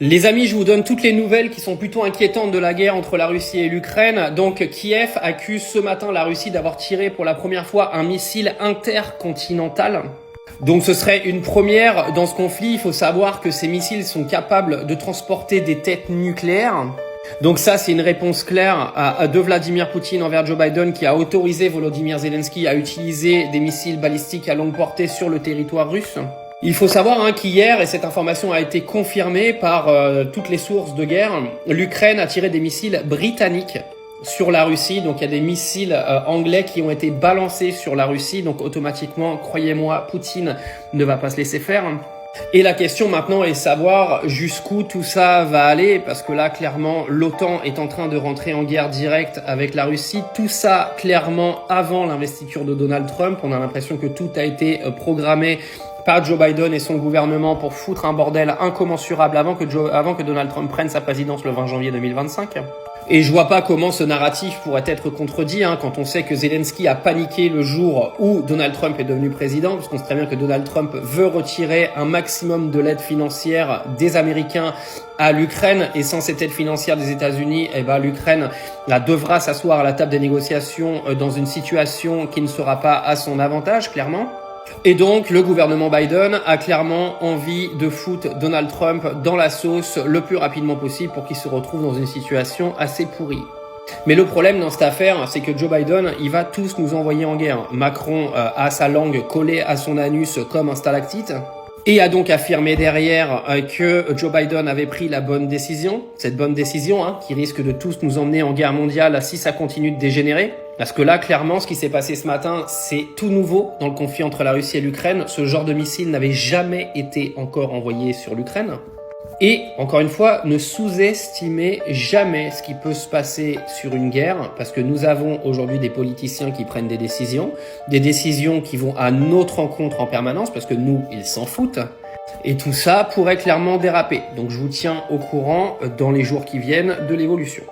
Les amis, je vous donne toutes les nouvelles qui sont plutôt inquiétantes de la guerre entre la Russie et l'Ukraine. Donc Kiev accuse ce matin la Russie d'avoir tiré pour la première fois un missile intercontinental. Donc ce serait une première dans ce conflit. Il faut savoir que ces missiles sont capables de transporter des têtes nucléaires. Donc ça, c'est une réponse claire de Vladimir Poutine envers Joe Biden qui a autorisé Volodymyr Zelensky à utiliser des missiles balistiques à longue portée sur le territoire russe. Il faut savoir qu'hier, et cette information a été confirmée par toutes les sources de guerre, l'Ukraine a tiré des missiles britanniques sur la Russie. Donc il y a des missiles anglais qui ont été balancés sur la Russie. Donc automatiquement, croyez-moi, Poutine ne va pas se laisser faire. Et la question maintenant est de savoir jusqu'où tout ça va aller, parce que là, clairement, l'OTAN est en train de rentrer en guerre directe avec la Russie. Tout ça, clairement, avant l'investiture de Donald Trump. On a l'impression que tout a été programmé par Joe Biden et son gouvernement pour foutre un bordel incommensurable avant que Donald Trump prenne sa présidence le 20 janvier 2025. Et je vois pas comment ce narratif pourrait être contredit quand on sait que Zelensky a paniqué le jour où Donald Trump est devenu président, parce qu'on sait très bien que Donald Trump veut retirer un maximum de l'aide financière des Américains à l'Ukraine, et sans cette aide financière des États-Unis, l'Ukraine devra s'asseoir à la table des négociations dans une situation qui ne sera pas à son avantage, clairement. Et donc, le gouvernement Biden a clairement envie de foutre Donald Trump dans la sauce le plus rapidement possible pour qu'il se retrouve dans une situation assez pourrie. Mais le problème dans cette affaire, c'est que Joe Biden, il va tous nous envoyer en guerre. Macron a sa langue collée à son anus comme un stalactite et a donc affirmé derrière que Joe Biden avait pris la bonne décision. Cette bonne décision qui risque de tous nous emmener en guerre mondiale si ça continue de dégénérer. Parce que là, clairement, ce qui s'est passé ce matin, c'est tout nouveau dans le conflit entre la Russie et l'Ukraine. Ce genre de missile n'avait jamais été encore envoyé sur l'Ukraine. Et, encore une fois, ne sous-estimez jamais ce qui peut se passer sur une guerre, parce que nous avons aujourd'hui des politiciens qui prennent des décisions qui vont à notre encontre en permanence, parce que nous, ils s'en foutent. Et tout ça pourrait clairement déraper. Donc je vous tiens au courant dans les jours qui viennent de l'évolution.